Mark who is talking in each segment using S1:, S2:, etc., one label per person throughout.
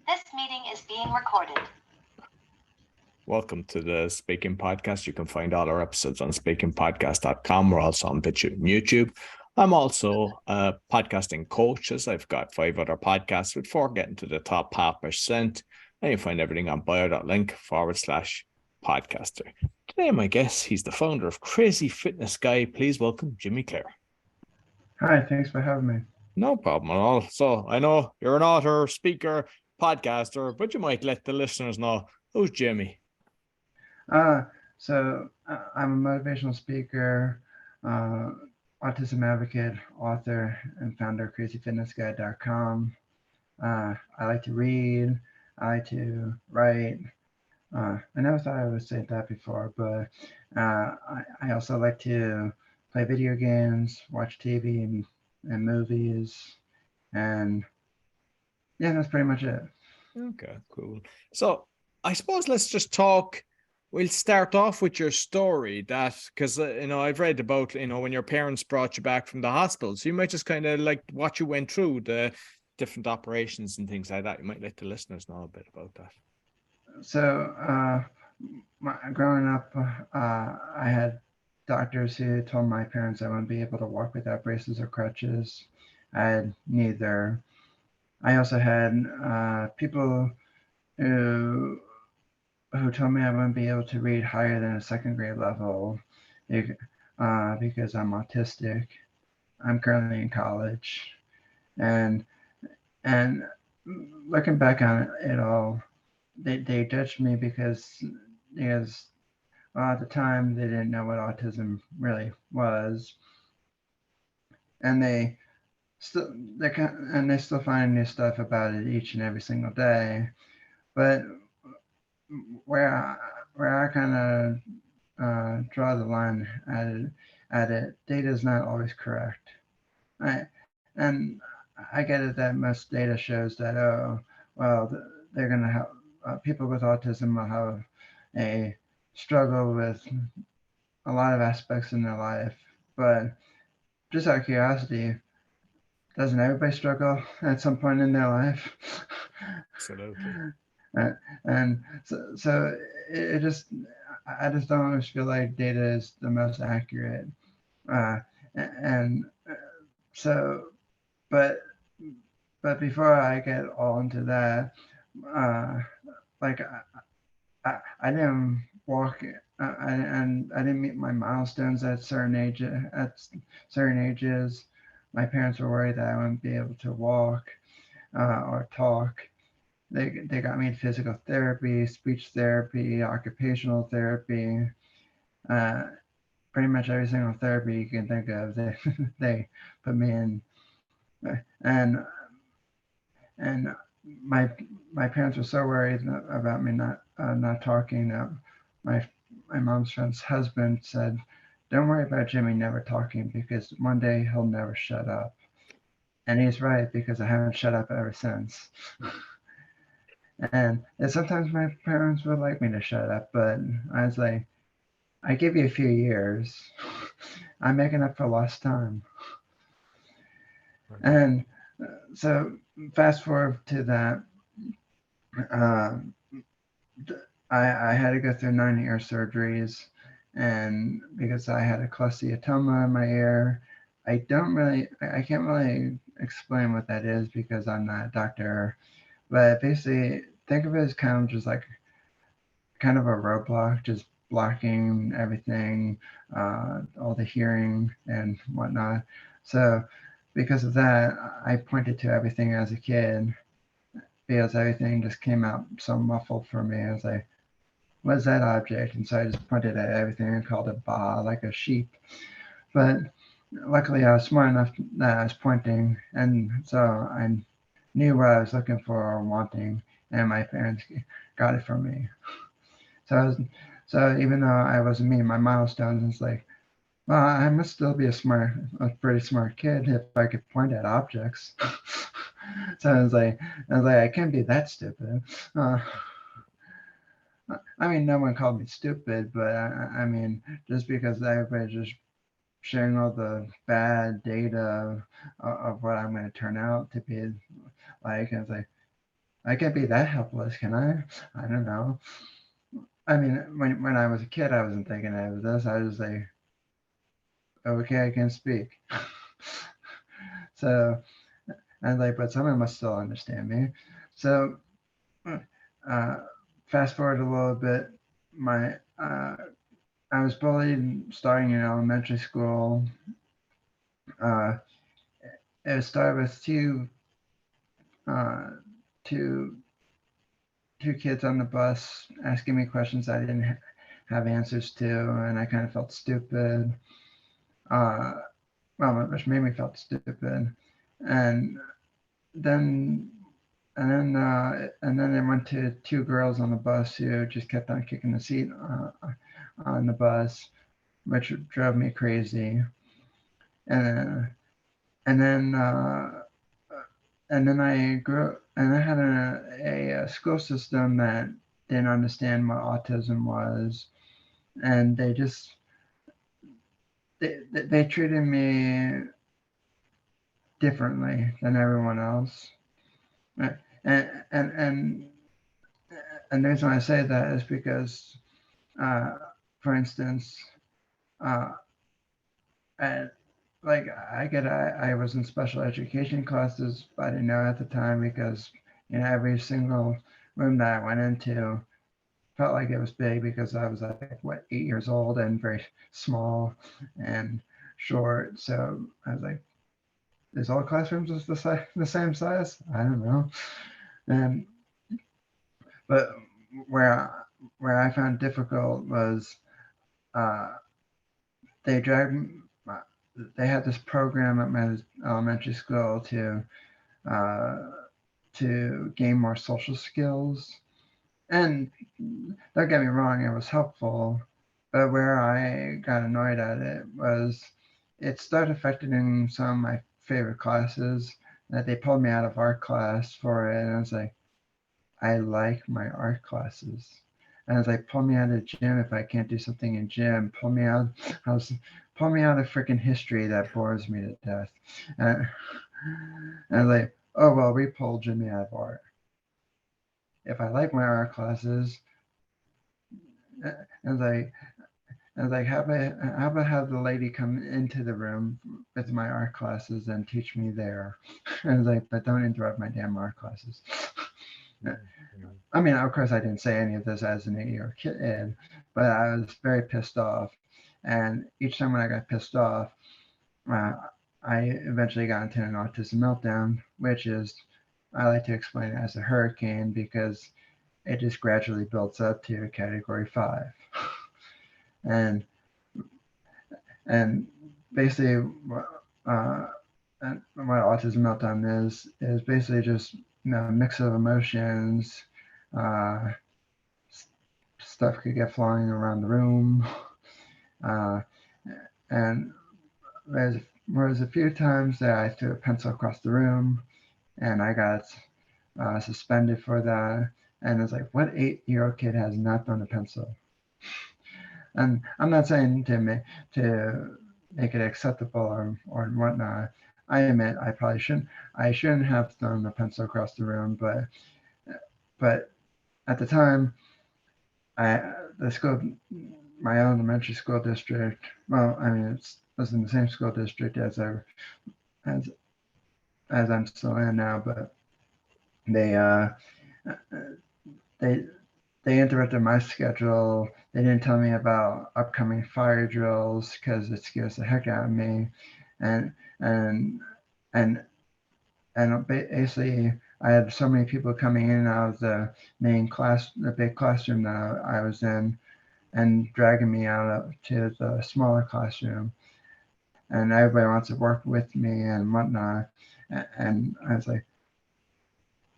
S1: This meeting is being recorded.
S2: Welcome to the Speaking Podcast. You can find all our episodes on speakingpodcast.com. We're also on BitChute and YouTube. I'm also a podcasting coach, as I've got 5 other podcasts with 4 getting to the top 0.5%. And you find everything on bio.link/podcaster. Today, my guest, he's the founder of CrazyFitnessGuy. Please welcome Jimmy Clare.
S3: Hi, thanks for having me.
S2: No problem at all. So I know you're an author, speaker, podcaster, but you might let the listeners know, who's Jimmy?
S3: I'm a motivational speaker, Autism Advocate, author, and founder of CrazyFitnessGuy.com. I like to read. I like to write. I never thought I would say that before, but I also like to play video games, watch TV and movies, and yeah, that's pretty much it.
S2: Okay, cool. So I suppose let's just talk. We'll start off with your story because, I've read about, when your parents brought you back from the hospital. So you might just kind of like what you went through, the different operations and things like that. You might let the listeners know a bit about that.
S3: So, growing up, I had doctors who told my parents I wouldn't be able to walk without braces or crutches. I had neither. I also had people who told me I wouldn't be able to read higher than a second grade level because I'm autistic. I'm currently in college, and and looking back on it all, they judged me because at the time they didn't know what autism really was, and they still find new stuff about it each and every single day. But where I kind of draw the line at it, data is not always correct. And I get it that most data shows that they're gonna have people with autism will have a struggle with a lot of aspects in their life, but just out of curiosity, doesn't everybody struggle at some point in their life?
S2: Absolutely.
S3: And so it just, I just don't always feel like data is the most accurate. Uh, and so, but before I get all into that, uh, like I didn't walk, and I didn't meet my milestones at certain ages. My parents were worried that I wouldn't be able to walk or talk. They got me physical therapy, speech therapy, occupational therapy, uh, pretty much every single therapy you can think of. They put me in, and and my my parents were so worried about me not talking that my mom's friend's husband said, "Don't worry about Jimmy never talking because one day he'll never shut up." And he's right because I haven't shut up ever since. And sometimes my parents would like me to shut up, but I was like, I give you a few years. I'm making up for lost time. And so fast forward to that, uh, I had to go through 9 ear surgeries, and because I had a cholesteatoma in my ear, I can't really explain what that is because I'm not a doctor, but basically think of it as kind of just like kind of a roadblock, just blocking everything, all the hearing and whatnot. So because of that, I pointed to everything as a kid because everything just came out so muffled for me. I was like, what is that object? And so I just pointed at everything and called it ba, like a sheep. But luckily, I was smart enough that I was pointing, and so I knew what I was looking for or wanting, and my parents got it from me. So even though I wasn't meeting my milestones, it's like, well, I must still be a pretty smart kid if I could point at objects. So I can't be that stupid. Uh, I mean, no one called me stupid, but I mean, just because everybody's just sharing all the bad data of what I'm going to turn out to be like, and it's like, I can't be that helpless, can I? I don't know. I mean, when I was a kid, I wasn't thinking of this. I was like, okay, I can speak. So I was like, but someone must still understand me. So uh, fast forward a little bit, my I was bullied starting in elementary school. Uh, it started with uh, two two kids on the bus asking me questions I didn't have answers to, and I kind of felt stupid. Uh, which made me felt stupid, and then and then I went to two girls on the bus who just kept on kicking the seat on the bus, which drove me crazy. And and then and then I grew and I had a school system that didn't understand what autism was, and they treated me differently than everyone else. And and and and the reason I say that is because, uh, for instance, uh, I, like I was in special education classes, but I didn't know at the time because every single room that I went into felt like it was big because I was like 8 years old and very small and short. So I was like, is all classrooms the same size? I don't know. And but where I found difficult was uh, they dragged they had this program at my elementary school uh, to gain more social skills. And don't get me wrong, it was helpful. But where I got annoyed at it was it started affecting some of my favorite classes that they pulled me out of art class for it. And I was like, I like my art classes. And it's like, pull me out of gym if I can't do something in gym. Pull me out. Pull me out of freaking history that bores me to death. And, and I was like, oh well, we pulled Jimmy out of art. If I like my art classes, and like, how about have the lady come into the room with my art classes and teach me there? And it's like, but don't interrupt my damn art classes. I mean, of course, I didn't say any of this as an 8-year kid, but I was very pissed off. And each time when I got pissed off, uh, I eventually got into an autism meltdown, which is, I like to explain it as a hurricane because it just gradually builds up to a category 5. and and basically, uh, what autism meltdown is basically just a mix of emotions. Uh, Stuff could get flying around the room. Uh, and there's a few times that I threw a pencil across the room and I got suspended for that. And it's like, what 8-year-old kid has not thrown a pencil? And I'm not saying to make it acceptable or whatnot. I admit I probably shouldn't. I shouldn't have thrown a pencil across the room, but at the time, my elementary school district. Well, I mean, it was in the same school district as I'm still in now, but they they they interrupted my schedule. They didn't tell me about upcoming fire drills because it scares the heck out of me, and and and basically I had so many people coming in and out of the main class, the big classroom that I was in, and dragging me out to the smaller classroom. And everybody wants to work with me and whatnot. And I was like,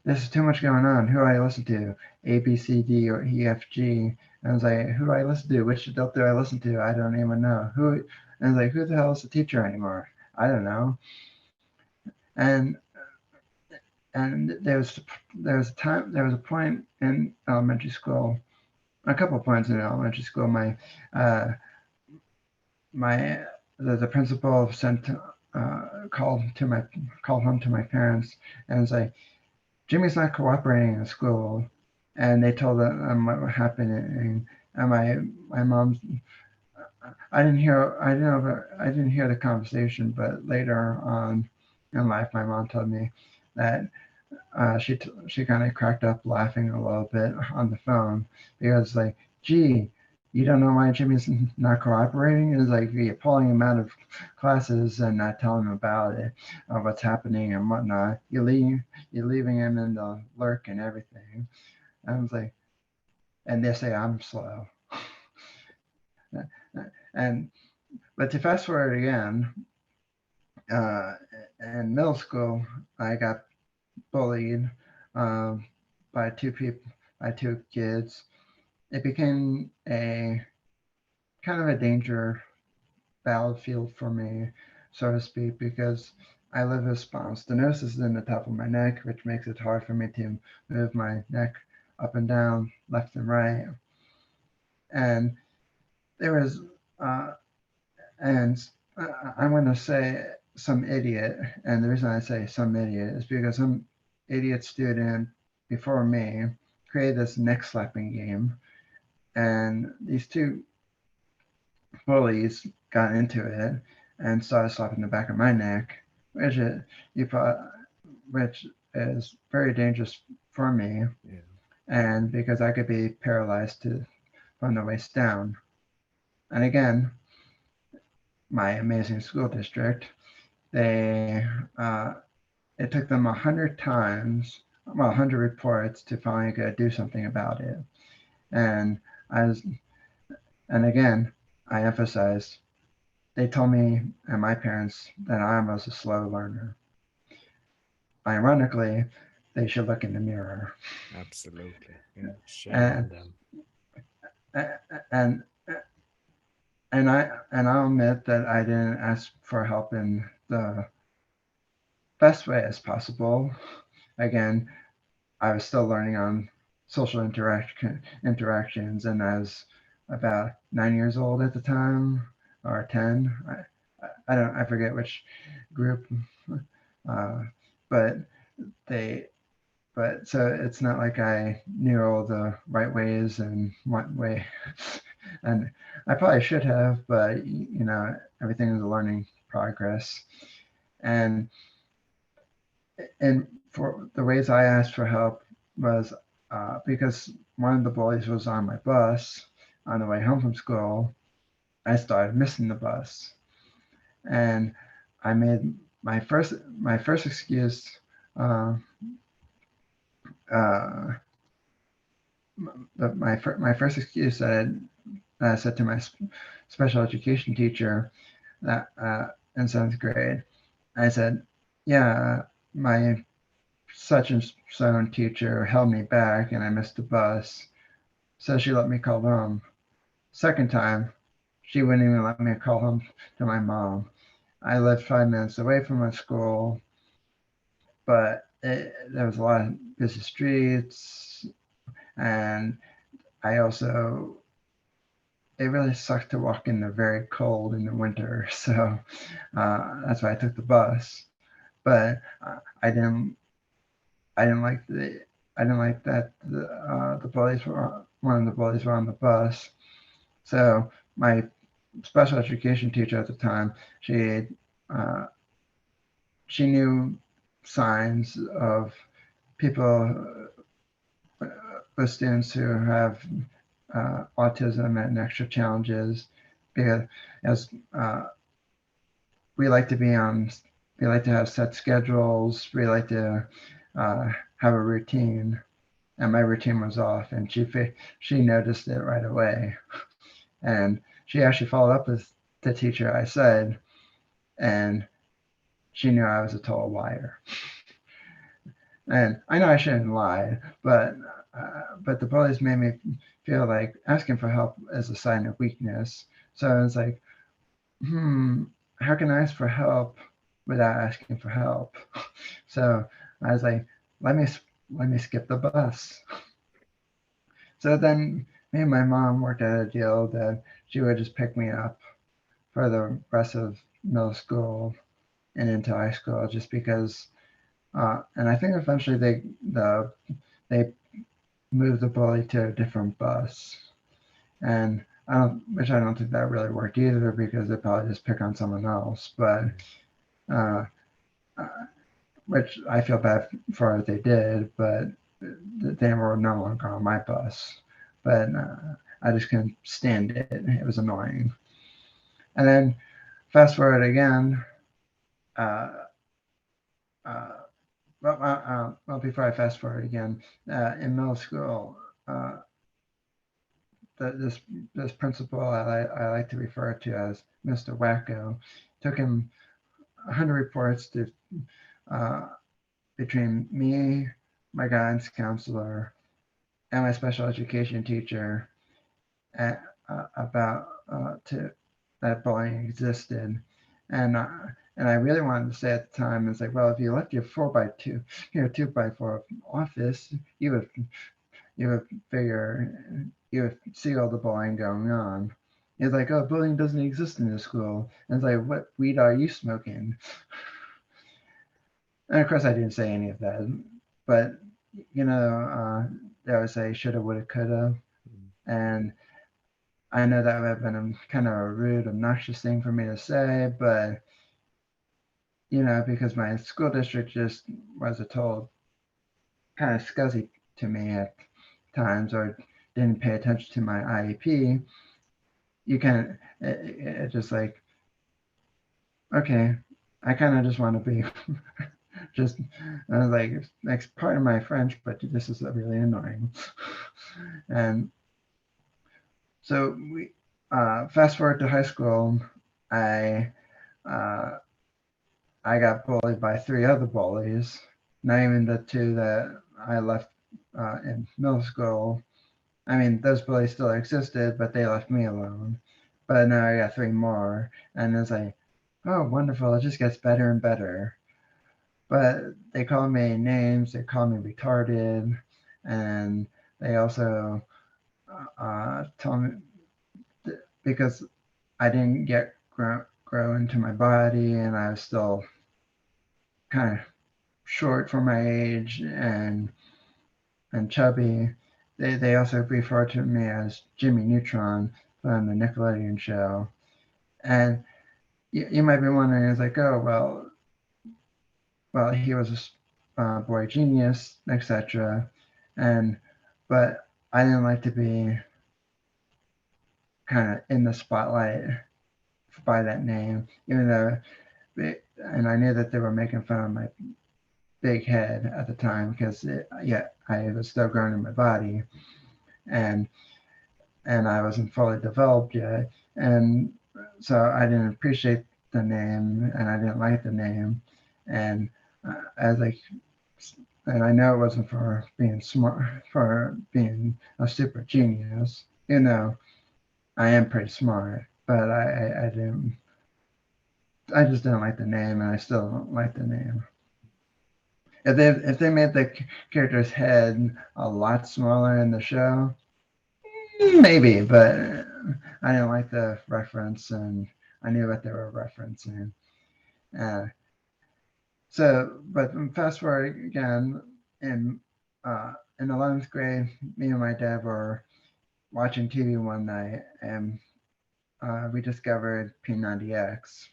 S3: this is too much going on. Who do I listen to? A, B, C, D, or E, F, G. And I was like, who do I listen to? Which adult do I listen to? I don't even know. And I was like, who the hell is the teacher anymore? I don't know. And there was a point in elementary school, a couple of points in elementary school. The principal called home to my parents and was like, Jimmy's not cooperating in school, and they told them what happened, and my mom's. I didn't hear. I didn't hear the conversation, but later on in life, my mom told me that she kind of cracked up laughing a little bit on the phone because like, gee, you don't know why Jimmy's not cooperating? It's like you're pulling him out of classes and not telling him about it, what's happening and whatnot. You're leaving him in the lurk and everything. I was like, and they say I'm slow. And but to fast forward again, uh, in middle school, I got bullied um, by two kids. It became a kind of a danger battlefield for me, so to speak, because I live with spinal stenosis in the top of my neck, which makes it hard for me to move my neck up and down, left and right. And there was, uh, and I'm going to say some idiot, and the reason I say some idiot is because some idiot student before me created this neck slapping game, and these two bullies got into it and started slapping the back of my neck, which is, which is very dangerous for me,
S2: Yeah.
S3: and because I could be paralyzed from the waist down. And again, my amazing school district, they it took them 100 times, well, 100 reports to finally go do something about it. And I was, and again, I emphasized, they told me and my parents that I was a slow learner. Ironically, they should look in the mirror.
S2: Absolutely. Yeah. Shame on
S3: And
S2: them.
S3: and I'll admit that I didn't ask for help in the best way as possible. Again, I was still learning on social interactions, and I was about 9 years old at the time, or 10. I forget which group, uh, but they but so it's not like I knew all the right ways and what way, and I probably should have, but everything is a learning progress, and for the ways I asked for help was because one of the bullies was on my bus on the way home from school. I started missing the bus, and I made my first excuse. Uh, uh, my first excuse that I said to my special education teacher that in seventh grade, I said, "Yeah, my such and so teacher held me back, and I missed the bus, so she let me call home." Second time, she wouldn't even let me call home to my mom. I lived 5 minutes away from my school, but there was a lot of busy streets, and I also it really sucked to walk in the very cold in the winter. So that's why I took the bus. But I didn't like that the bullies were one of the bullies were on the bus. So my special education teacher at the time, uh, she knew signs of people with students who have autism and extra challenges, because as we like to be on, we like to have set schedules, we like to have a routine, and my routine was off, and she noticed it right away, and she actually followed up with the teacher I said, and she knew I was a total liar. And I know I shouldn't lie, but the bullies made me feel like asking for help is a sign of weakness. So I was like, how can I ask for help without asking for help? So I was like, let me skip the bus. So then me and my mom worked out a deal that she would just pick me up for the rest of middle school and into high school, just because And I think eventually they moved the bully to a different bus, and which I don't think that really worked either, because they probably just pick on someone else. But uh, which I feel bad for what they did, but they were no longer on my bus. But I just couldn't stand it. It was annoying. And then fast forward again. Uh, uh, well, before I fast forward again, in middle school, uh, this principal I like to refer to as Mr. Wacko took him 100 reports to between me, my guidance counselor, and my special education teacher at, about that bullying existed, and I really wanted to say at the time, it's like, well, if you left your 4x2, your 2x4 office, you would see all the bullying going on. It's like, oh, bullying doesn't exist in the school. And it's like, what weed are you smoking? And of course, I didn't say any of that, but they always say shoulda, woulda, coulda, and I know that would have been a kind of a rude, obnoxious thing for me to say, but because my school district just was a total kind of scuzzy to me at times, or didn't pay attention to my IEP, you kind of it just like, okay, I kind of just want to be just like part of my French, but this is really annoying. And so we fast forward to high school, I got bullied by 3 other bullies, not even the 2 that I left in middle school. I mean, those bullies still existed, but they left me alone. But now I got 3 more, and it's like, oh, wonderful! It just gets better and better. But they call me names. They call me retarded, and they also tell me because I didn't get grow into my body, and I was still kind of short for my age and chubby. They also refer to me as Jimmy Neutron from the Nickelodeon show. And you might be wondering, it's like, oh, well, he was a boy genius, etc. But I didn't like to be kind of in the spotlight by that name, even though, and I knew that they were making fun of my big head at the time, because I was still growing in my body, and I wasn't fully developed yet, and so I didn't appreciate the name, and I didn't like the name, and and I know it wasn't for being smart, for being a super genius, I am pretty smart, but I just didn't like the name, and I still don't like the name. If they made the character's head a lot smaller in the show, maybe, but I didn't like the reference, and I knew what they were referencing. But fast forward again, in 11th grade, me and my dad were watching TV one night, and we discovered P90X.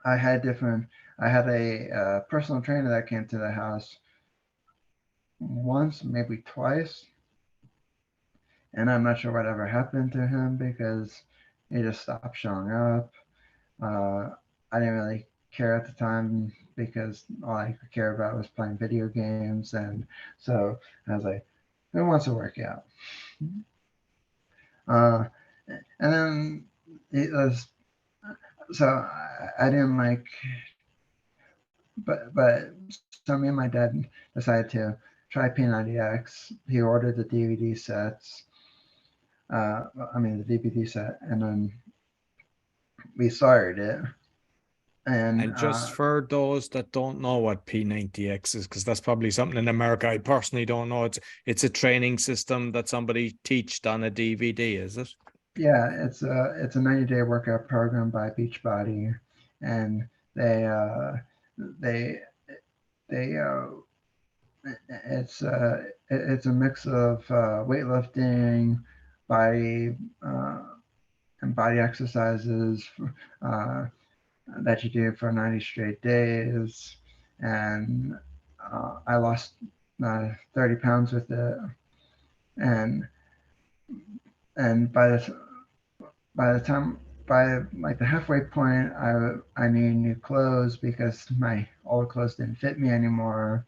S3: I had a personal trainer that came to the house once, maybe twice, and I'm not sure whatever happened to him, because he just stopped showing up. I didn't really care at the time, because all I could care about was playing video games, and so I was like, who wants to work out? And then it was, so I didn't like, but so me and my dad decided to try P90X. He ordered the DVD sets. The DVD set, and then we started it.
S2: And just for those that don't know what P90X is, because that's probably something in America I personally don't know, it's a training system that somebody teached on a DVD, is it?
S3: Yeah, it's a 90-day workout program by Beachbody, and they they it's a mix of weightlifting, body and body exercises uh, that you do for 90 straight days, and I lost 30 pounds with it, and and by the time by like the halfway point, I needed new clothes because my old clothes didn't fit me anymore.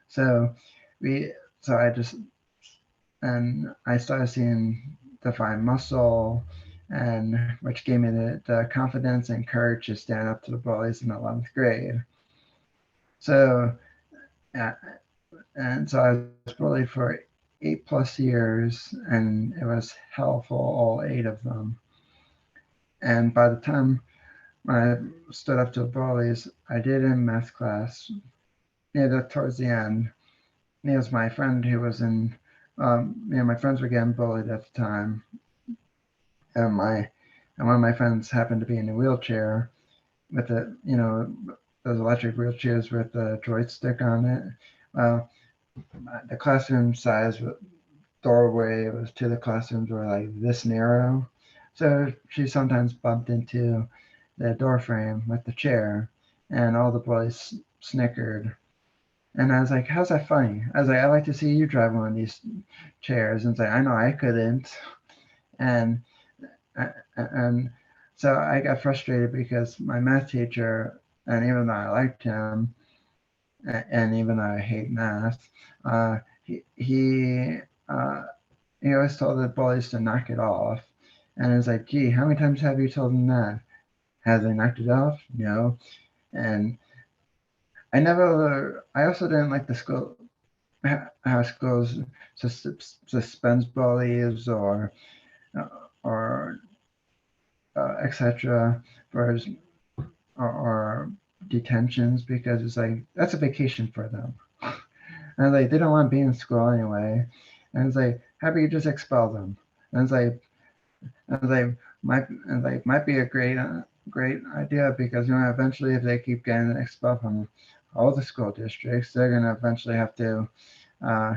S3: So we so I just and I started seeing defined muscle, and which gave me the confidence and courage to stand up to the bullies in 11th grade. So uh, and so I was bullied for 8+ years, and it was hell for all 8 of them. And by the time I stood up to the bullies, I did in math class towards the end. It was my friend who was in, my friends were getting bullied at the time, and one of my friends happened to be in a wheelchair with those electric wheelchairs with the joystick on it. Well, the classroom size doorway was to the classrooms were like this narrow, so she sometimes bumped into the door frame with the chair, and all the boys snickered. And I was like, "How's that funny?" I was like, "I like to see you drive one of these chairs." And it's like, "I know I couldn't." And and so I got frustrated because my math teacher, and even though I liked him, and even though I hate math, he he always told the bullies to knock it off. And it's like, "Gee, how many times have you told them that? Have they knocked it off? No." And I also didn't like the school, how schools suspends bullies uh, or etc. for or detentions, because it's like that's a vacation for them. And like they don't want to be in school anyway. And it's like, how about you just expel them? And it's like, might be a great idea, because eventually, if they keep getting expelled from all the school districts, they're gonna eventually have to uh,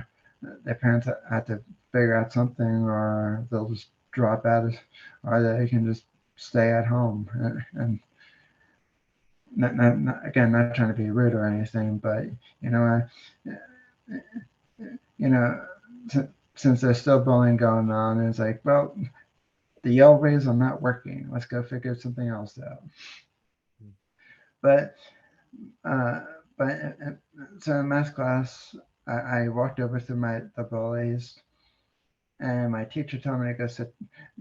S3: their parents have to figure out something, or they'll just drop out, or they can just stay at home. And again, not trying to be rude or anything, but you know, you know, since there's still bullying going on, it's like, well, the yell rays are not working. Let's go figure something else out. But uh, but so in math class, I walked over to the bullies, and my teacher told me to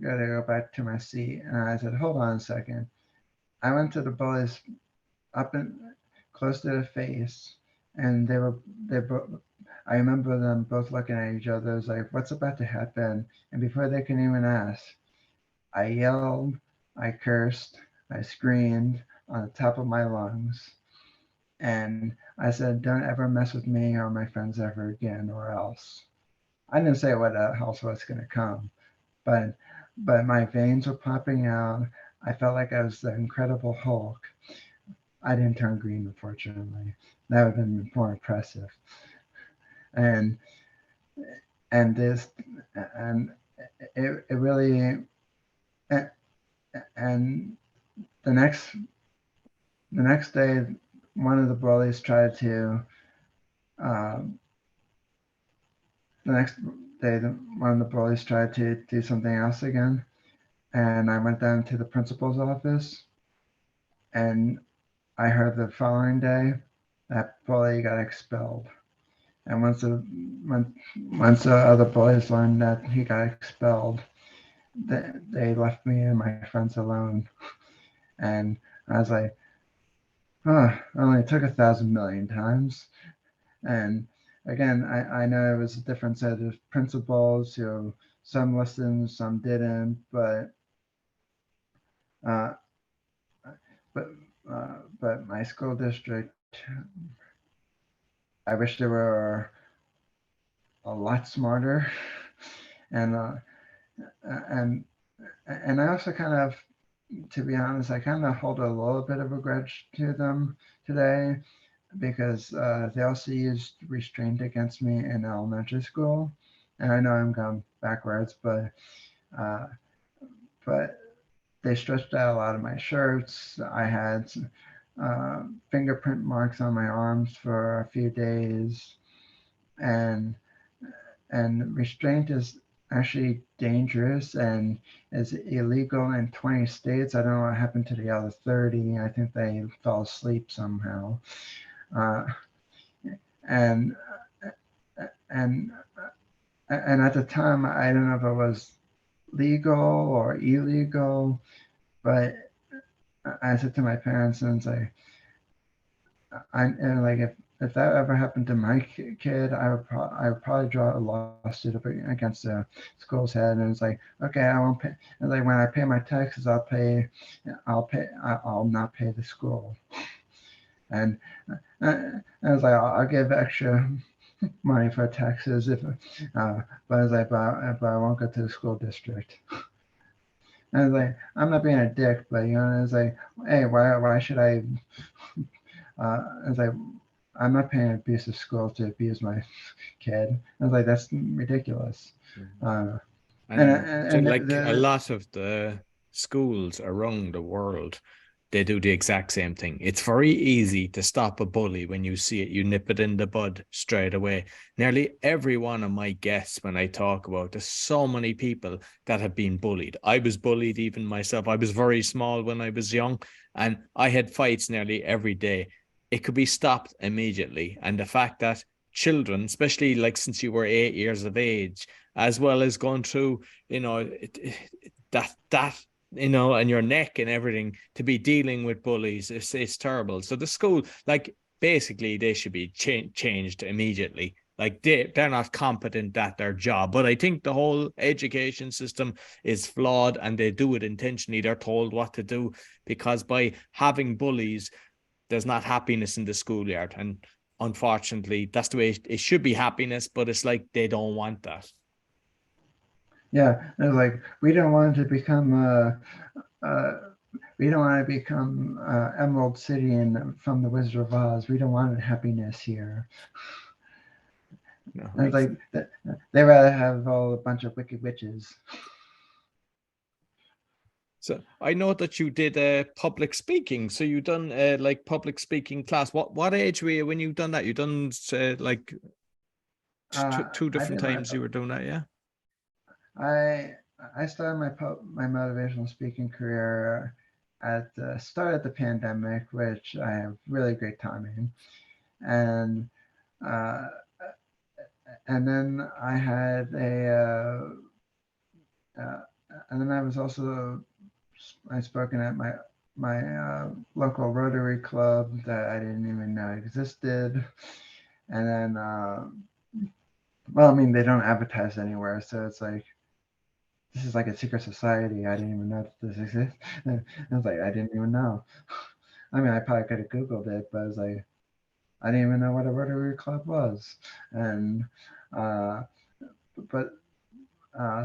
S3: go back to my seat, and I said, "Hold on a second." I went to the bullies up and close to the face, and they both. I remember them both looking at each other. It was like, "What's about to happen?" And before they can even ask, I yelled, I cursed, I screamed on the top of my lungs, and I said, "Don't ever mess with me or my friends ever again, or else." I didn't say what else was going to come, but my veins were popping out. I felt like I was the Incredible Hulk. I didn't turn green, unfortunately. That would have been more impressive. And and this and it really and the next day, one of the bullies tried to. Um, the next day, one of the bullies tried to do something else again, and I went down to the principal's office, and I heard the following day that bully got expelled. And once the other bullies learned that he got expelled, they left me and my friends alone. And I was like, "Oh, I only took 1,000,000,000 times." And again, I know it was a different set of principals who some listened, some didn't, uh, but but my school district, I wish they were a lot smarter, and and and I also kind of, to be honest, I kind of hold a little bit of a grudge to them today, because they also used restraint against me in elementary school. And I know I'm going backwards, uh, but they stretched out a lot of my shirts. I had fingerprint marks on my arms for a few days, and restraint is actually dangerous and is illegal in 20 states. I don't know what happened to the other 30. I think they fell asleep somehow. Uh, and and and at the time, I don't know if it was legal or illegal, but I said to my parents, and it's like, and like if that ever happened to my kid, I would probably draw a lawsuit against the school's head. And it's like, okay, I won't pay. And like when I pay my taxes, I'll not pay the school. And I was like, I'll give extra money for taxes but I was like, but I won't go to the school district. And I was like, I'm not being a dick, but it's like, hey, why should I? I was like, I'm not paying abusive school to abuse my kid. I was like, that's ridiculous.
S2: And like a lot of the schools around the world, they do the exact same thing. It's very easy to stop a bully when you see it. You nip it in the bud straight away. Nearly every one of my guests, when I talk about, there's so many people that have been bullied. I was bullied even myself. I was very small when I was young, and I had fights nearly every day. It could be stopped immediately. And the fact that children, especially like since you were 8 years of age, as well as going through, that and your neck and everything, to be dealing with bullies, it's terrible. So the school, like, basically they should be changed immediately. Like they're not competent at their job. But I think the whole education system is flawed, and they do it intentionally. They're told what to do, because by having bullies, there's not happiness in the schoolyard. And unfortunately, that's the way it should be, happiness, but it's like they don't want that.
S3: Yeah, it's like we don't want to become Emerald City from the Wizard of Oz. We don't want happiness here.
S2: No,
S3: And it's like they rather have a bunch of wicked witches.
S2: So I know that you did public speaking. So you done like public speaking class. What age were you when you done that? You done like two different times you were doing that, yeah?
S3: I started my motivational speaking career at the start of the pandemic, which I have really great timing, and uh, and then I had and then I was also I spoken at my local Rotary club that I didn't even know existed, and then well, I mean they don't advertise anywhere, so it's like this is like a secret society. I didn't even know that this exists. I was like, I didn't even know. I mean, I probably could have Googled it, but I was like, I didn't even know what a Rotary Club was. And, but,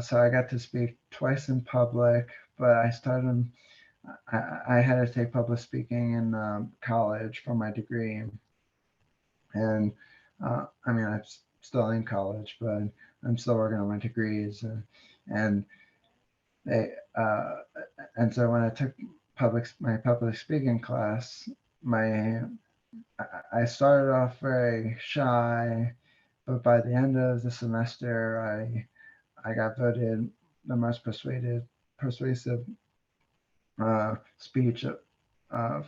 S3: so I got to speak twice in public, but I had to take public speaking in college for my degree. And, I mean, I'm still in college, but I'm still working on my degrees. And they and so when I took my public speaking class, I started off very shy, but by the end of the semester, I got voted the most persuasive speech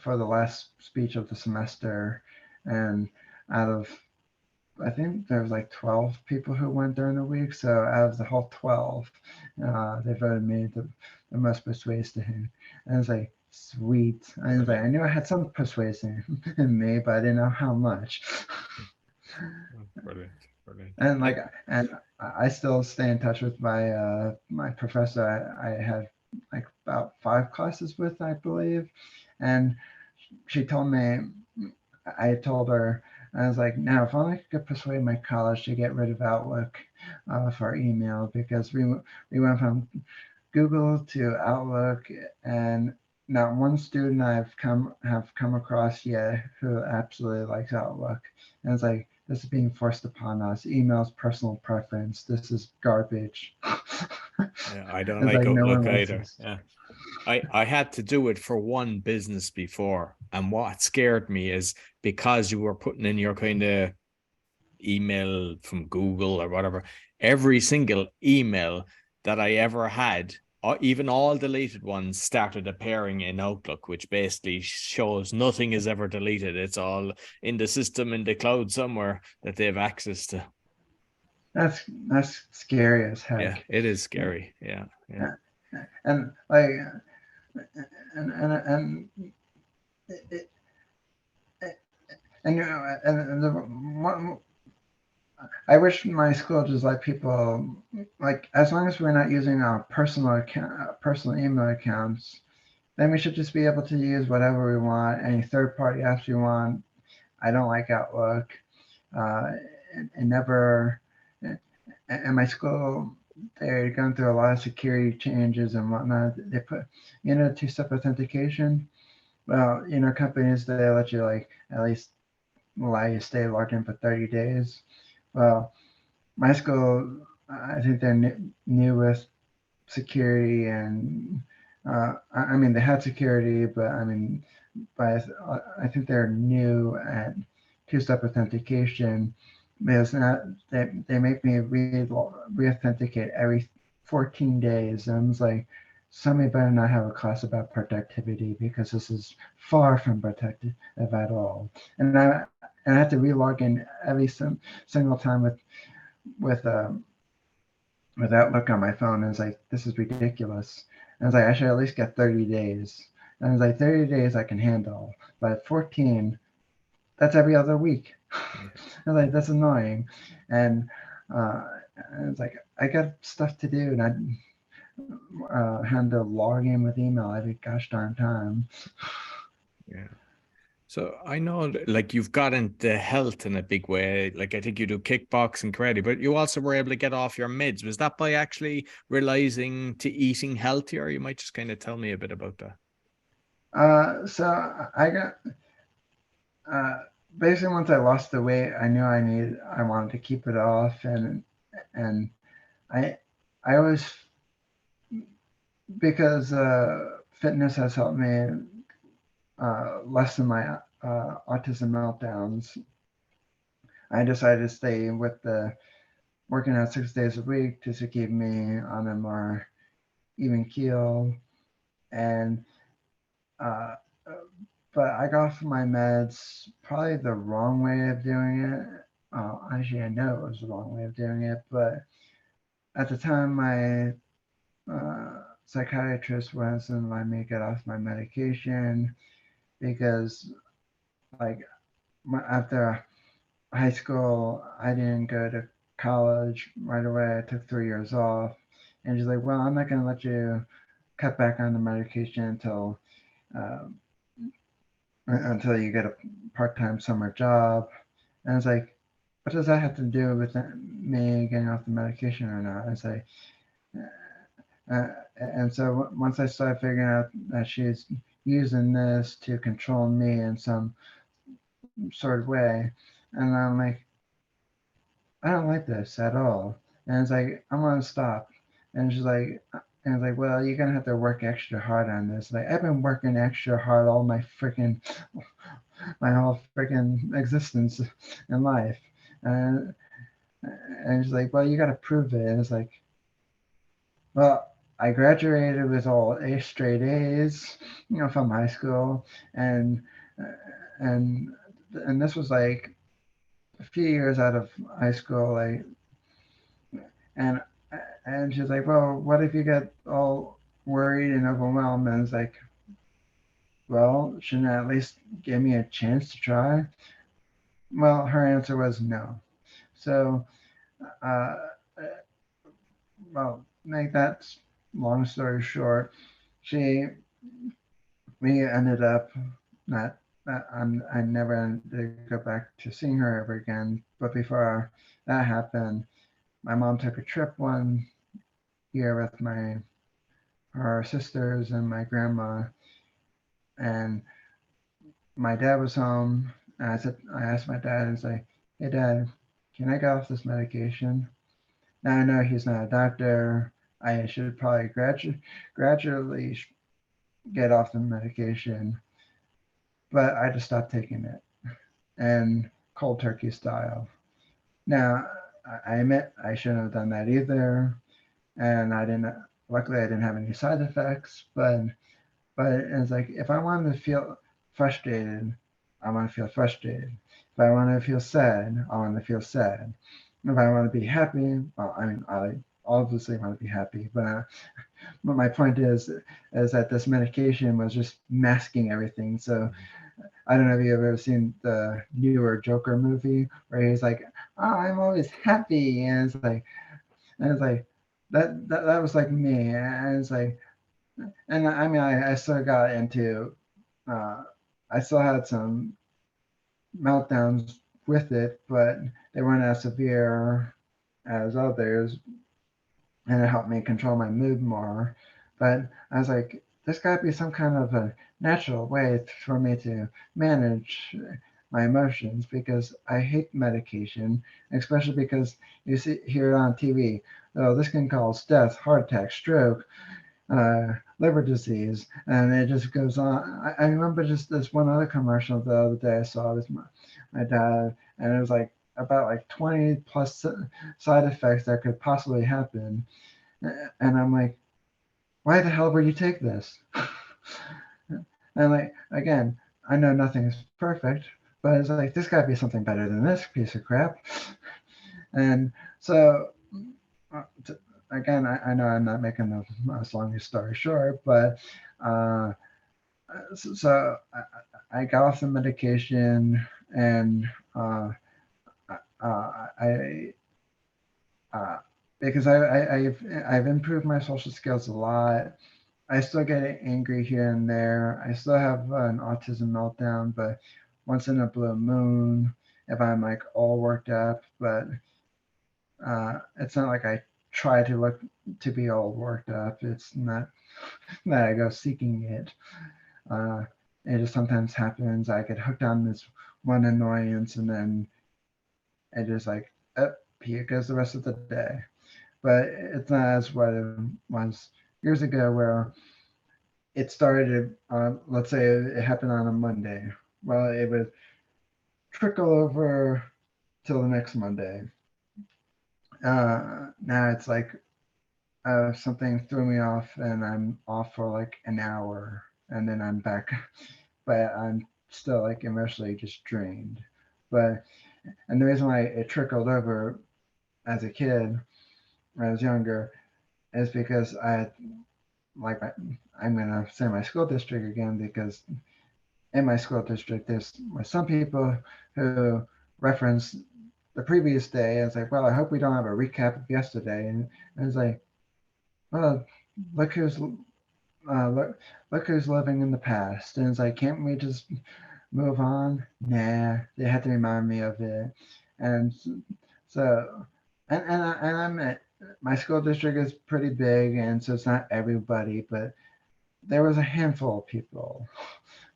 S3: for the last speech of the semester, and out of I think there was like 12 people who went during the week. So out of the whole 12, they voted me the most persuasive. And I was like, sweet. I was like, I knew I had some persuasion in me, but I didn't know how much.
S2: Brilliant, brilliant.
S3: And I still stay in touch with my professor. I had like about 5 classes with, I believe, and she told me. I told her, I was like, now if only I could persuade my college to get rid of Outlook for email, because we went from Google to Outlook, and not one student have come across yet who absolutely likes Outlook. And it's like, this is being forced upon us. Email's personal preference. This is garbage.
S2: Yeah, I don't
S3: It's
S2: like
S3: like no one
S2: Outlook
S3: likes
S2: either.
S3: this.
S2: Yeah. I had to do it for one business before. And what scared me is because you were putting in your kind of email from Google or whatever, every single email that I ever had, even all deleted ones, started appearing in Outlook, which basically shows nothing is ever deleted. It's all in the system in the cloud somewhere that they have access to.
S3: That's scary as
S2: Yeah,
S3: heck.
S2: it is scary. Yeah, yeah.
S3: And like and it, and you know, and the one, I wish my school just let people, like, as long as we're not using our personal email accounts, then we should just be able to use whatever we want, any third-party apps we want. I don't like Outlook. Uh, and never, and my school, they're going through a lot of security changes and whatnot. They put, two-step authentication. Well, companies, they let you, like, at least allow you to stay logged in for 30 days. Well, my school, I think they're new with security, and I mean, they had security, but I mean, but I think they're new at two-step authentication, because not they make me re-authenticate every 14 days, and it's like, somebody better not have a class about productivity, because this is far from protective at all. And I have to re-log in every single time with with Outlook on my phone. And it's like, this is ridiculous. And it's like, I should at least get 30 days. And it's like, 30 days I can handle, but 14, that's every other week. And like, that's annoying. And, uh, and it's like, I got stuff to do, and I had to log in with email every gosh darn time.
S2: Yeah. So I know, like, you've got into health in a big way. Like, I think you do kickboxing, karate, but you also were able to get off your meds. Was that by actually realizing to eating healthier? You might just kind of tell me a bit about that.
S3: So I got, basically, once I lost the weight, I knew I wanted to keep it off. And I, I always, because fitness has helped me lessen my autism meltdowns, I decided to stay with the working out 6 days a week just to keep me on a more even keel. And uh, but I got off my meds probably the wrong way of doing it. Actually, I know it was the wrong way of doing it, but at the time, my psychiatrist wasn't letting me get off my medication, because, like, after high school, I didn't go to college right away. I took 3 years off. And she's like, well, I'm not going to let you cut back on the medication um, until you get a part-time summer job. And I was like, what does that have to do with me getting off the medication or not? It's like, and so once I started figuring out that she's using this to control me in some sort of way, and I'm like, I don't like this at all. And it's like, I'm gonna stop. And she's like, and it's like, well, you're gonna have to work extra hard on this. Like, I've been working extra hard all my whole freaking existence in life. And and she's like, well, you gotta prove it. And it's like, well, I graduated with all straight A's, from high school, and and and this was like a few years out of high school, like, and and she's like, well, what if you get all worried and overwhelmed? And it's like, well, shouldn't I at least give me a chance to try? Well, her answer was no. So, uh, well, make that long story short, she we ended up not. I never did go back to seeing her ever again. But before that happened, my mom took a trip one year with her sisters and my grandma, and my dad was home, and I asked my dad, and say, "Hey, Dad, can I get off this medication?" Now I know he's not a doctor. I should probably gradually get off the medication, but I just stopped taking it, and cold turkey style. Now I admit I shouldn't have done that either, and I didn't. Luckily, I didn't have any side effects, but it's like if I wanted to feel frustrated, I want to feel frustrated. If I want to feel sad, I want to feel sad. If I want to be happy, well, I mean, I obviously want to be happy, but my point is that this medication was just masking everything. So I don't know if you've ever seen the newer Joker movie where he's like, "Oh, I'm always happy," and it's like that was like me, and it's like, and I mean, I still got into, uh, I still had some meltdowns with it, but they weren't as severe as others, and it helped me control my mood more. But I was like, there's got to be some kind of a natural way for me to manage my emotions because I hate medication, especially because you see hear it on TV. Oh, this can cause death, heart attack, stroke, liver disease, and it just goes on. I remember just this one other commercial the other day I saw with my dad, and it was like about like 20 plus side effects that could possibly happen. And I'm like, why the hell would you take this? And like, again, I know nothing is perfect, but it's like, this got to be something better than this piece of crap. And so, uh, again, I know I'm not making a long story short, but uh, so I got off the medication and I uh, because I've improved my social skills a lot. I still get angry here and there. I still have an autism meltdown, but once in a blue moon, if I'm like all worked up, but it's not like I try to look to be all worked up. It's not that I go seeking it. Uh, it just sometimes happens. I get hooked on this one annoyance, and then it just like, oh, here goes the rest of the day. But it's not as what it was years ago, where it started on, let's say it happened on a Monday. Well, it would trickle over till the next Monday. Now it's like something threw me off and I'm off for like an hour and then I'm back, but I'm still like emotionally just drained. But, and the reason why it trickled over as a kid, when I was younger, is because I had, like, I'm going to say my school district again, because in my school district, there's some people who reference the previous day. And it's like, well, I hope we don't have a recap of yesterday. And it's like, well, look who's look who's living in the past. And it's like, can't we just move on? Nah, they had to remind me of it. And so, and I'm my school district is pretty big, and so it's not everybody, but there was a handful of people.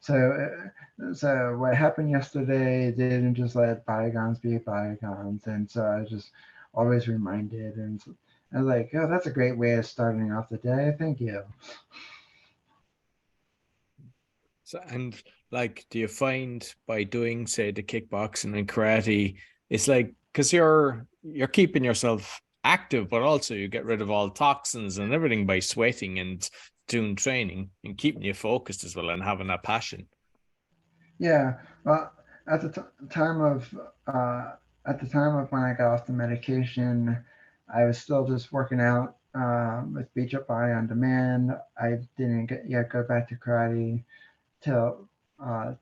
S3: So what happened yesterday didn't just let bygones be bygones, and so I was just always reminded, and I was like, oh, that's a great way of starting off the day. Thank you.
S2: So, and like, do you find by doing, say, the kickboxing and karate, it's like, because you're keeping yourself active, but also you get rid of all toxins and everything by sweating and doing training and keeping you focused as well and having that passion.
S3: Yeah. Well, at the time of when I got off the medication, I was still just working out with Beach Up Body on Demand. I didn't yet go back to karate till uh,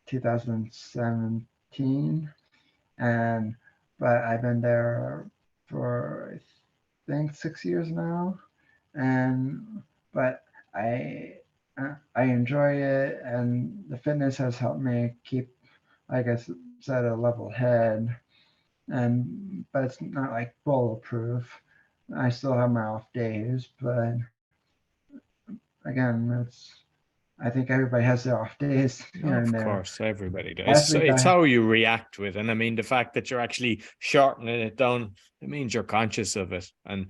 S3: 2017, and but I've been there for I think 6 years now, and but I I enjoy it, and the fitness has helped me keep, like I said, a level head, and but it's not like bulletproof. I still have my off days, but again, I think everybody has their off days here and
S2: Of
S3: there.
S2: course, everybody does.
S3: Last week
S2: It's how you react to it. And I mean, the fact that you're actually shortening it down, it means you're conscious of it. And,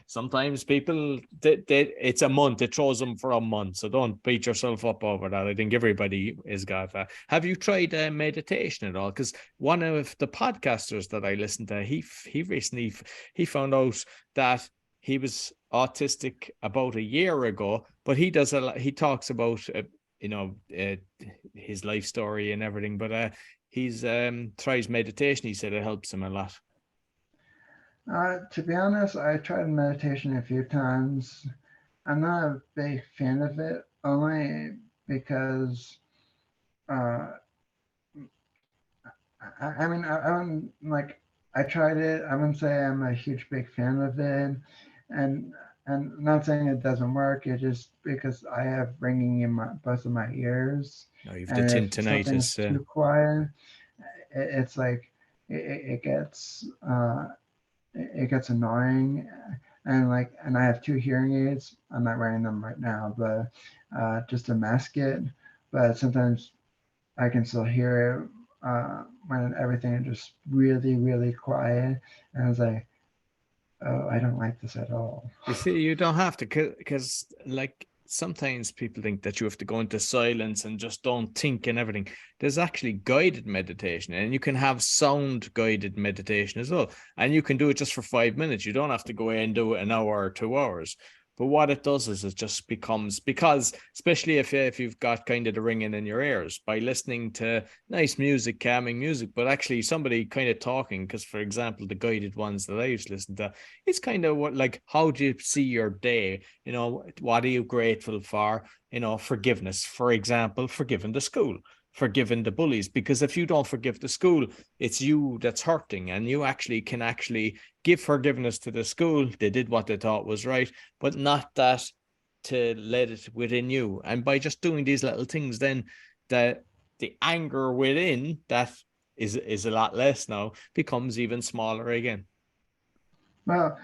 S2: sometimes people, it's a month, it throws them for a month. So don't beat yourself up over that. I think everybody is got that. Have you tried meditation at all? Because one of the podcasters that I listened to, he recently, he found out that he was autistic about a year ago, but he does a lot, he talks about his life story and everything, but he's tries meditation. He said it helps him a lot.
S3: To be honest, I tried meditation a few times. I'm not a big fan of it, only because uh, I wouldn't like. I tried it. I wouldn't say I'm a huge big fan of it, and not saying it doesn't work. It's just because I have ringing in both of my ears,
S2: No, you've the
S3: and if something's
S2: tinnitus.
S3: too quiet, it's like it gets it gets annoying, and I have two hearing aids. I'm not wearing them right now, but just to mask it. But sometimes I can still hear it when everything is just really, really quiet. And I was like, oh, I don't like this at all.
S2: You see, you don't have to, because like sometimes people think that you have to go into silence and just don't think and everything. There's actually guided meditation, and you can have sound guided meditation as well. And you can do it just for 5 minutes. You don't have to go in and do it an hour or 2 hours. But what it does is it just becomes, because especially if you've got kind of the ringing in your ears, by listening to nice music, calming music, but actually somebody kind of talking, because for example, the guided ones that I used to listen to, it's kind of what, like, how do you see your day? What are you grateful for? Forgiveness, for example, forgiving the school, forgiving the bullies, because if you don't forgive the school, it's you that's hurting, and you can actually give forgiveness to the school. They did what they thought was right, but not that to let it within you. And by just doing these little things, then the anger within that is a lot less now, becomes even smaller again.
S3: Well,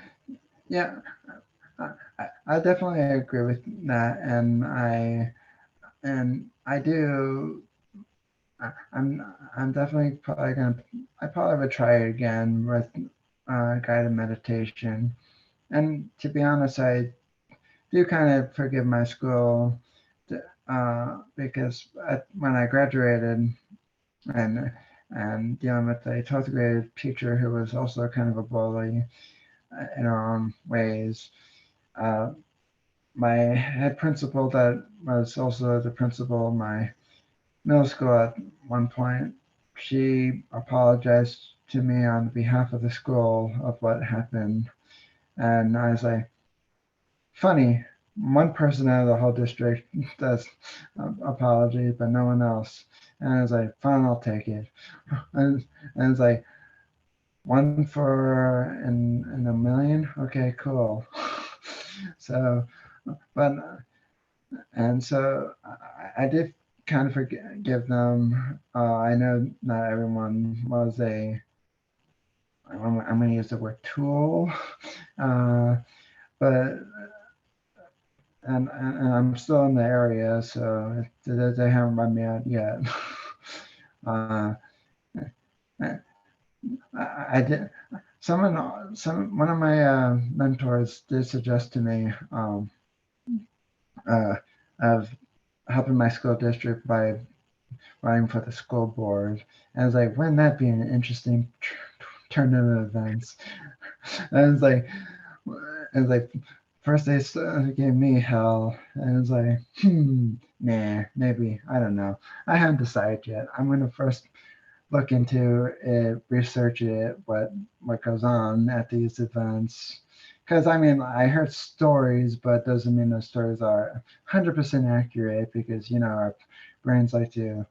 S3: yeah, I definitely agree with that, and I do. I'm definitely probably gonna. I probably would try it again with guided meditation. And to be honest, I do kind of forgive my school because when I graduated and dealing with a 12th grade teacher who was also kind of a bully in her own ways. Uh, my head principal, that was also the principal of my middle school at one point, she apologized to me on behalf of the school of what happened. And I was like, funny, one person out of the whole district does apologies, but no one else. And I was like, fine, I'll take it. And it's like, one for in a million? Okay, cool. So, but, and so I did kind of forgive them. I know not everyone was I'm going to use the word tool, but and I'm still in the area, so they haven't run me out yet. uh, I did. One of my mentors did suggest to me uh, of helping my school district by running for the school board. And I was like, wouldn't that be an interesting turn of events? And I was like, first they gave me hell, and I was like, nah, maybe, I don't know. I haven't decided yet. I'm gonna first look into it, research it, what goes on at these events. Because I mean, I heard stories, but doesn't mean those stories are 100% accurate. Because our brains like to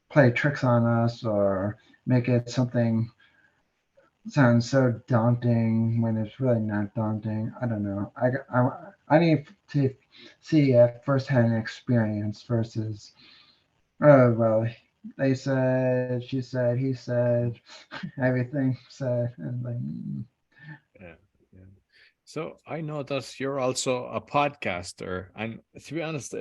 S3: play tricks on us or make it something sound so daunting when it's really not daunting. I don't know. I need to see a first-hand experience versus, oh well, they said, she said, he said, everything said, and like.
S2: Yeah, yeah. So I know that you're also a podcaster, and to be honest,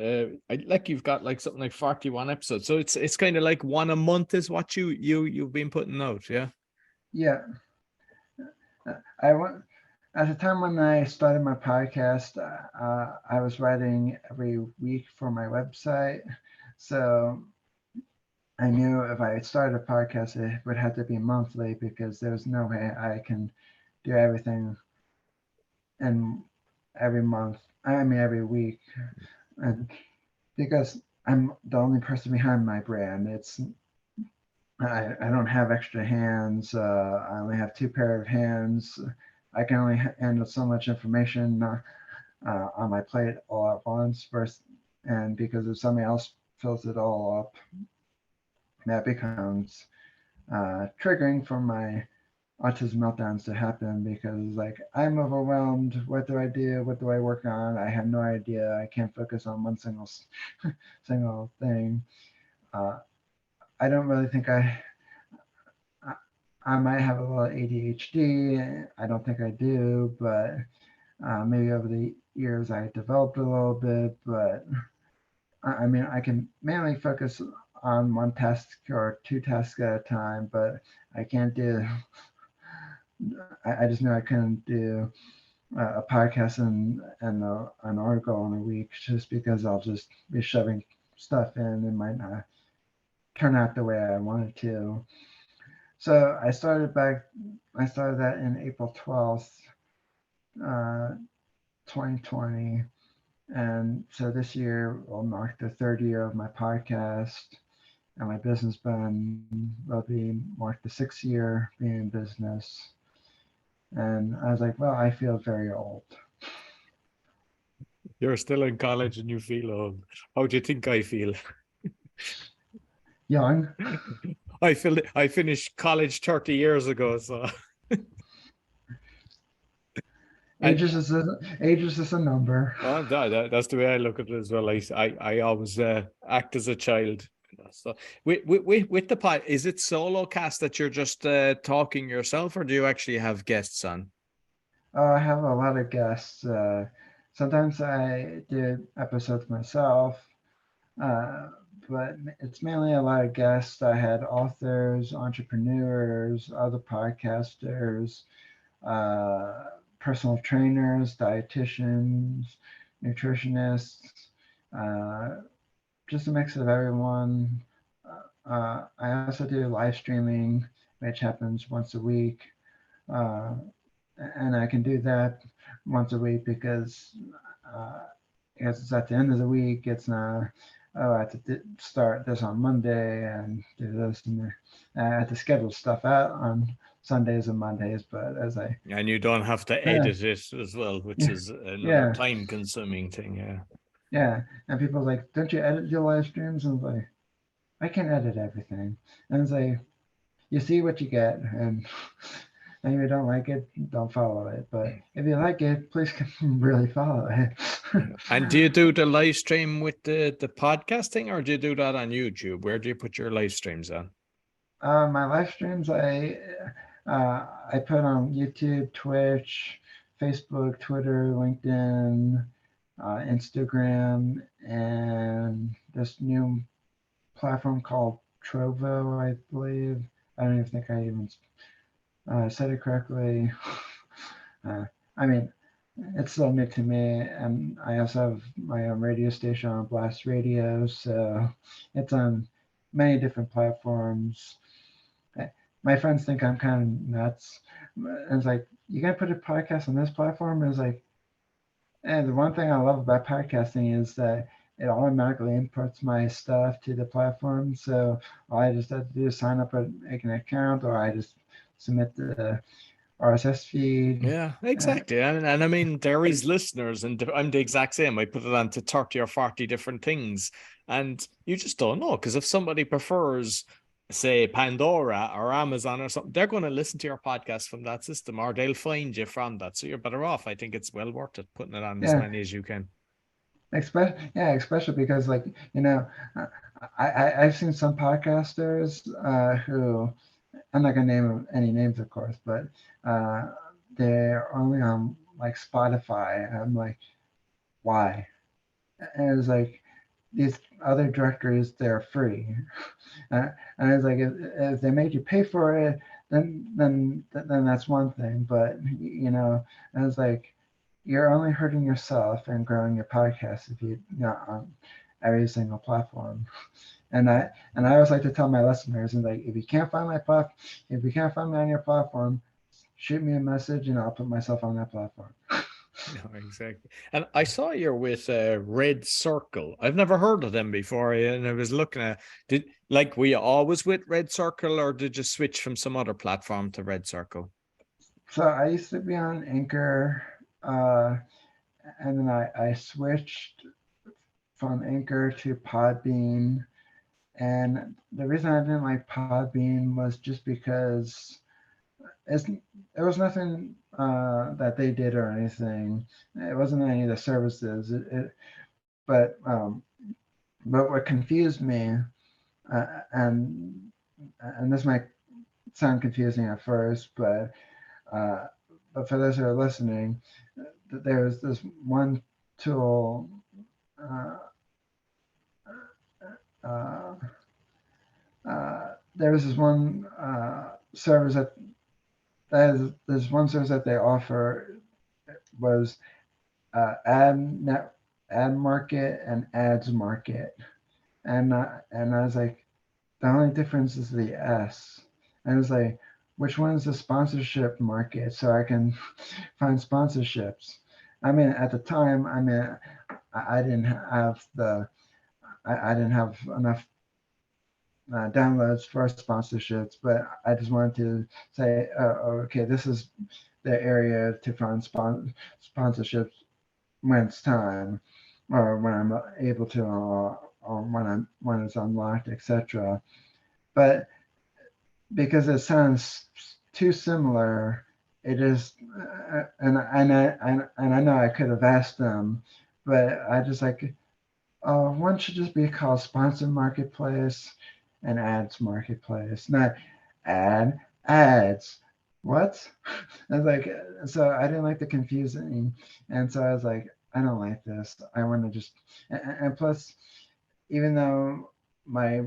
S2: like you've got like something like 41 episodes. So it's kind of like one a month is what you've been putting out, yeah.
S3: Yeah. I want at the time when I started my podcast, I was writing every week for my website. So I knew if I started a podcast, it would have to be monthly because there's no way I can do everything in every month. I mean, every week. And because I'm the only person behind my brand, I don't have extra hands. I only have two pair of hands. I can only handle so much information on my plate all at once. And because if somebody else fills it all up, that becomes triggering for my autism meltdowns to happen because like I'm overwhelmed. What do I do? What do I work on? I have no idea. I can't focus on one single thing. Uh, I don't really think I I might have a little ADHD. I don't think I do, but maybe over the years I developed a little bit. But I mean, I can mainly focus on one task or two tasks at a time, but I can't do. I just knew I couldn't do a podcast and an article in a week just because I'll just be shoving stuff in and might not turn out the way I wanted to. So I started that in April 12th, uh, 2020. And so this year will mark the third year of my podcast, and my business plan will be mark the sixth year being in business. And I was like, well, I feel very old.
S2: You're still in college and you feel old. How do you think I feel?
S3: Young.
S2: I finished college 30 years ago, so
S3: Age
S2: and
S3: is just a number.
S2: that's the way I look at it as well. I always act as a child. So with the pod, is it solo cast that you're just talking yourself, or do you actually have guests on?
S3: I have a lot of guests. Sometimes I do episodes myself, uh, but it's mainly a lot of guests. I had authors, entrepreneurs, other podcasters, uh, personal trainers, dietitians, nutritionists, uh, just a mix of everyone. I also do live streaming, which happens once a week. Uh, and I can do that once a week uh, because it's at the end of the week. It's not, oh, I have to start this on Monday and do this, and I have to schedule stuff out on Sundays and Mondays. But as I
S2: And you don't have to edit it as well, which
S3: yeah,
S2: is another
S3: yeah,
S2: time-consuming thing. Yeah.
S3: yeah, and people are like, don't you edit your live streams? And I was like, I can edit everything, and it's like you see what you get, and and if you don't like it, don't follow it. But if you like it, please really follow it.
S2: And do you do the live stream with the podcasting, or do you do that on YouTube? Where do you put your live streams on?
S3: My live streams, I put on YouTube, Twitch, Facebook, Twitter, LinkedIn, Instagram, and this new platform called Trovo, I believe. I don't even think I even said it correctly. I mean, it's still new to me, and I also have my own radio station on Blast Radio, so it's on many different platforms. My friends think I'm kind of nuts. And it's like, you gonna put a podcast on this platform? And it's like, and the one thing I love about podcasting is that it automatically inputs my stuff to the platform. So all I just have to do is sign up and make an account, or I just submit the RSS feed.
S2: Yeah, exactly. And I mean, there is listeners, and I'm the exact same. I put it on to 30 or 40 different things, and you just don't know. Because if somebody prefers, say, Pandora or Amazon or something, they're going to listen to your podcast from that system, or they'll find you from that. So you're better off. I think it's well worth it putting it on as
S3: Yeah,
S2: many as you can.
S3: especially because like I've seen some podcasters who I'm not gonna name any names, of course, but uh, they're only on like Spotify. I'm like, why? And it's like, these other directories, they're free. And it's like, if they make you pay for it, then that's one thing. But you know, and it's like, you're only hurting yourself and growing your podcast if you not on every single platform. And I always like to tell my listeners, and like, if you can't find if you can't find me on your platform, shoot me a message and I'll put myself on that platform.
S2: No, exactly. And I saw you're with Red Circle. I've never heard of them before, and I was looking at were you always with Red Circle, or did you switch from some other platform to Red Circle?
S3: So I used to be on Anchor, uh, and then I switched from Anchor to Podbean. And the reason I didn't like Podbean was just because it's there was nothing that they did or anything. It wasn't any of the services. But but what confused me, uh, and and this might sound confusing at first, uh, but for those who are listening, there's this one tool. Uh, uh, there was this one service there's one service that they offer was ad market and ads market, and I was like, the only difference is the S, and it's like, which one is the sponsorship market so I can find sponsorships. I mean, at the time, I didn't have I didn't have enough downloads for sponsorships, but I just wanted to say, okay, this is the area to find sponsorships when it's time, or when I'm able to, or when it's unlocked, etc. But because it sounds too similar, it is, and I know I could have asked them, but I just like, one should just be called Sponsor Marketplace and Ads Marketplace, not ads. What? I was like, so I didn't like the confusing, and so I was like, I don't like this. I want to just, and plus, even though my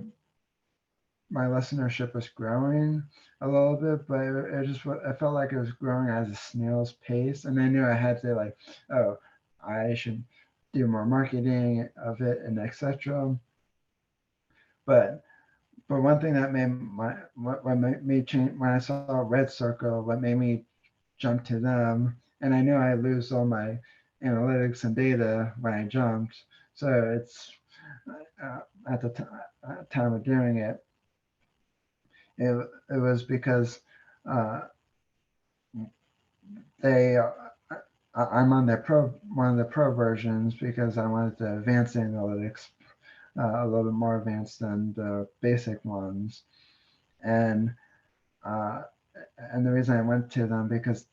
S3: listenership was growing a little bit, but it just I felt like it was growing at a snail's pace, and I knew I had to like, oh, I should do more marketing of it and etc. But one thing that made what made me change when I saw Red Circle, what made me jump to them, and I knew I'd lose all my analytics and data when I jumped. So it's at the time of doing it, it was because uh, they I'm on their one of the pro versions because I wanted to advance analytics a little bit more advanced than the basic ones, and uh, and the reason I went to them because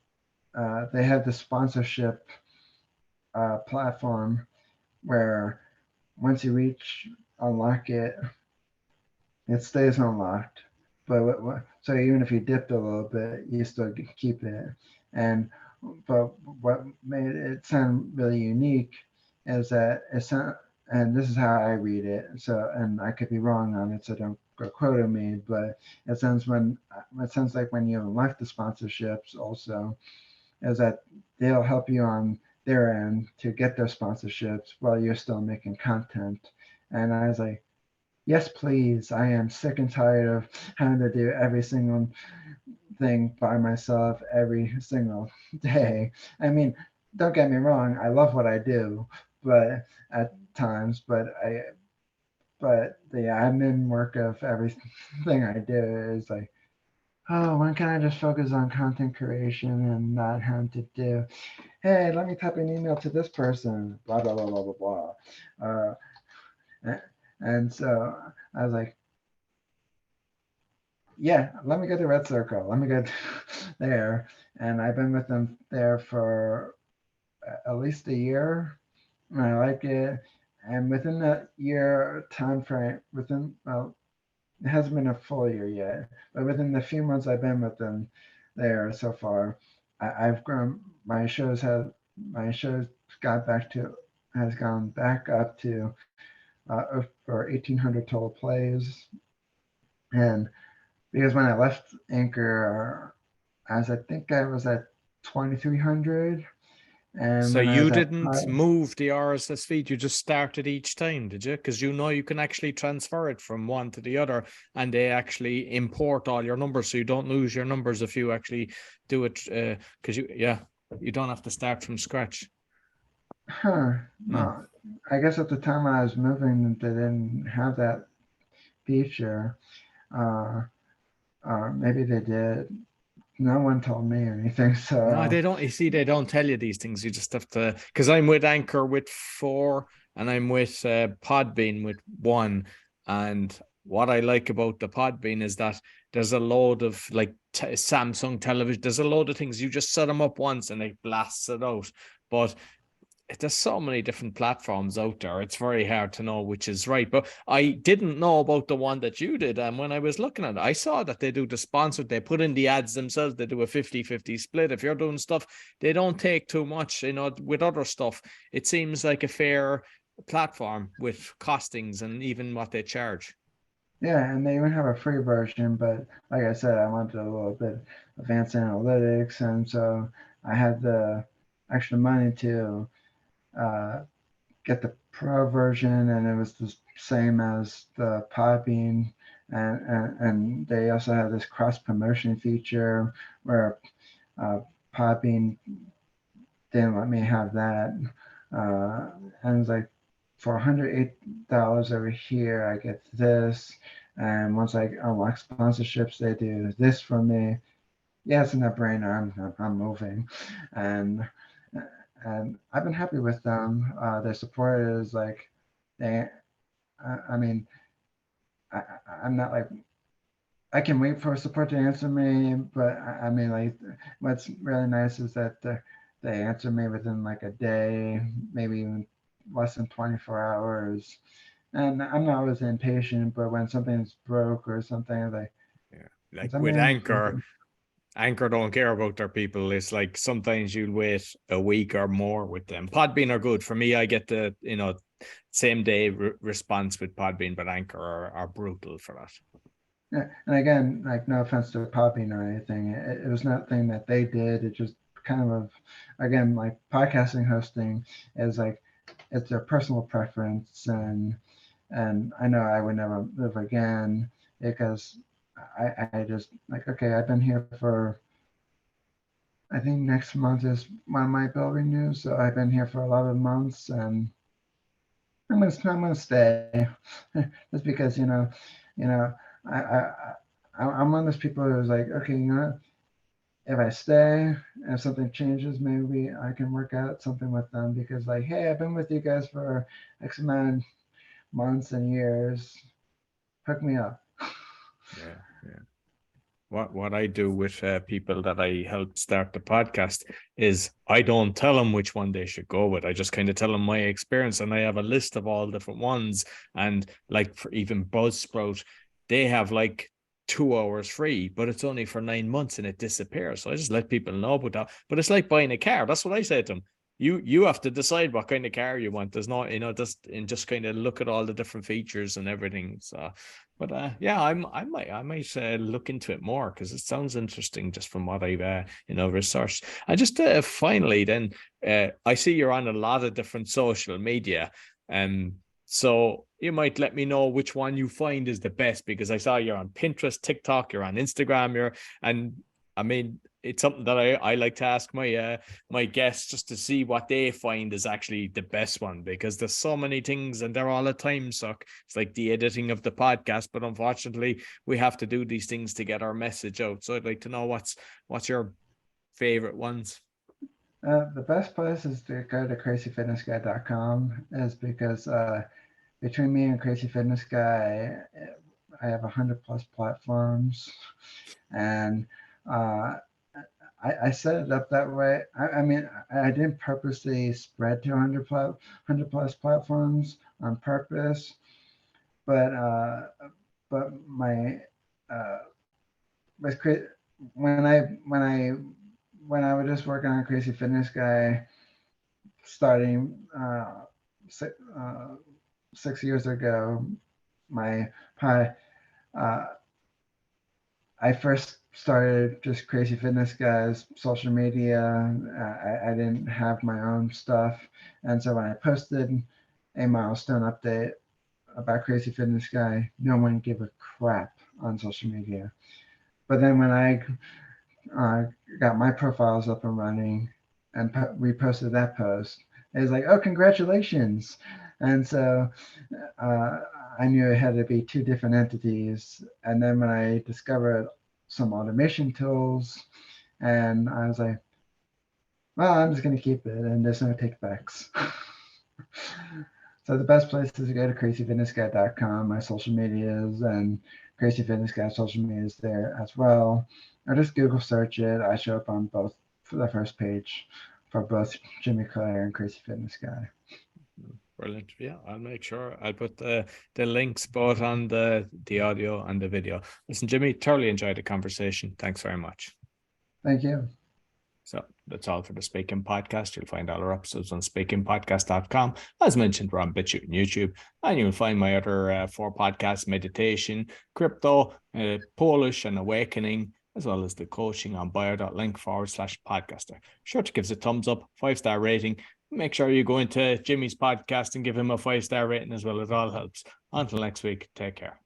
S3: they had the sponsorship platform where once you unlock it, it stays unlocked. But so even if you dipped a little bit, you still keep it. And but what made it sound really unique is that and this is how I read it. So, and I could be wrong on it, so don't go quoting me. But it sounds like when you unlock the sponsorships, also, is that they'll help you on their end to get those sponsorships while you're still making content. And I was like, yes, please. I am sick and tired of having to do every single thing by myself every single day. I mean, don't get me wrong, I love what I do, but at times, but the admin work of everything I do is like, oh, when can I just focus on content creation and not have to do, hey, let me type an email to this person, blah blah blah blah blah blah. And so I was like, yeah, let me go to Red Circle. Let me go there. And I've been with them there for at least a year. And I like it. And within that year time frame, well, it hasn't been a full year yet, but within the few months I've been with them there so far, I've grown my shows got back to has gone back up to for 1,800 total plays, and because when I left Anchor, I think I was at 2,300, and
S2: So
S3: when I
S2: you
S3: was at
S2: didn't move the RSS feed, you just started each time, did you? Because you can actually transfer it from one to the other, and they actually import all your numbers, so you don't lose your numbers if you actually do it. Because you don't have to start from scratch.
S3: no, I guess at the time I was moving, they didn't have that feature. Uh, maybe they did. No one told me anything,
S2: No,
S3: so
S2: they don't. You see, they don't tell you these things. You just have to. Because I'm with Anchor with 4, and I'm with Podbean with 1. And what I like about the Podbean is that there's a load of like Samsung television. There's a load of things. You just set them up once and it blasts it out. But there's so many different platforms out there. It's very hard to know which is right. But I didn't know about the one that you did. And when I was looking at it, I saw that they do the sponsored, they put in the ads themselves, they do a 50-50 split. If you're doing stuff, they don't take too much, with other stuff. It seems like a fair platform with costings and even what they charge.
S3: yeah, and they even have a free version. But like I said, I wanted a little bit advanced analytics, and so I had the extra money to uh, get the pro version, and it was the same as the Podbean, and they also have this cross promotion feature where uh, Podbean didn't let me have that, and it was like for $108 over here, I get this, and once I unlock sponsorships, they do this for me. Yeah, it's a no-brainer. I'm moving, and and I've been happy with them. Their support is like they. I mean, I, I'm not like I can wait for support to answer me, but I mean, like what's really nice is that they answer me within like a day, maybe even less than 24 hours. And I'm not always impatient, but when something's broke or something, like
S2: Yeah. Like with
S3: something's
S2: Anchor don't care about their people. It's like sometimes you'll wait a week or more with them. Podbean are good. For me, I get the, same day response with Podbean, but Anchor are brutal for that.
S3: yeah, and again, like no offense to Popping or anything, it was nothing that they did. It just kind of, again, like podcasting hosting is like it's their personal preference, and I know I would never live again because I just like okay, I've been here for I think next month is when my bill renews, so I've been here for 11 months, and I'm gonna stay just because you know I I'm one of those people who's like okay if I stay and if something changes maybe I can work out something with them because like hey I've been with you guys for X amount of months and years, hook me up.
S2: Yeah, yeah. What I do with people that I help start the podcast is I don't tell them which one they should go with. I just kind of tell them my experience, and I have a list of all different ones. And like for even Buzzsprout, they have like 2 hours free, but it's only for 9 months and it disappears. So I just let people know about that. But it's like buying a car. That's what I say to them. You have to decide what kind of car you want. There's not, just kind of look at all the different features and everything. So but yeah, I might look into it more because it sounds interesting just from what I've researched. And just finally, then I see you're on a lot of different social media, so you might let me know which one you find is the best because I saw you're on Pinterest, TikTok, you're on Instagram, and I mean it's something that I like to ask my guests just to see what they find is actually the best one because there's so many things and they're all a time suck. It's like the editing of the podcast, but unfortunately we have to do these things to get our message out. So I'd like to know what's your favorite ones.
S3: The best place is to go to crazyfitnessguy.com is because between me and Crazy Fitness Guy, I have 100 plus platforms, and uh, I set it up that way. I mean, I didn't purposely spread to 100 plus platforms on purpose, but my uh, with when I when I was just working on Crazy Fitness Guy, starting 6 years ago, my uh, I first started just Crazy Fitness Guys social media. I didn't have my own stuff, and so when I posted a milestone update about Crazy Fitness Guy, no one gave a crap on social media. But then when I got my profiles up and running and reposted that post, it was like, oh, congratulations. And so I knew it had to be two different entities. And then when I discovered some automation tools, and I was like, well, I'm just going to keep it and there's no takebacks. So the best place is to go to crazyfitnessguy.com, my social medias, and Crazy Fitness Guy social media is there as well. Or just Google search it. I show up on both for the first page for both Jimmy Clare and Crazy Fitness Guy.
S2: Brilliant. Yeah, I'll make sure I'll put the links both on the audio and the video. Listen, Jimmy, thoroughly enjoyed the conversation. Thanks very much.
S3: Thank you.
S2: So that's all for the Speaking Podcast. You'll find all our episodes on speakingpodcast.com. As mentioned, we're on BitChute and YouTube. And you'll find my other 4 podcasts: meditation, crypto, Polish, and awakening, as well as the coaching on bio.link/podcaster. Sure to give us a thumbs up, 5-star rating. Make sure you go into Jimmy's podcast and give him a 5-star rating as well. It all helps. Until next week, take care.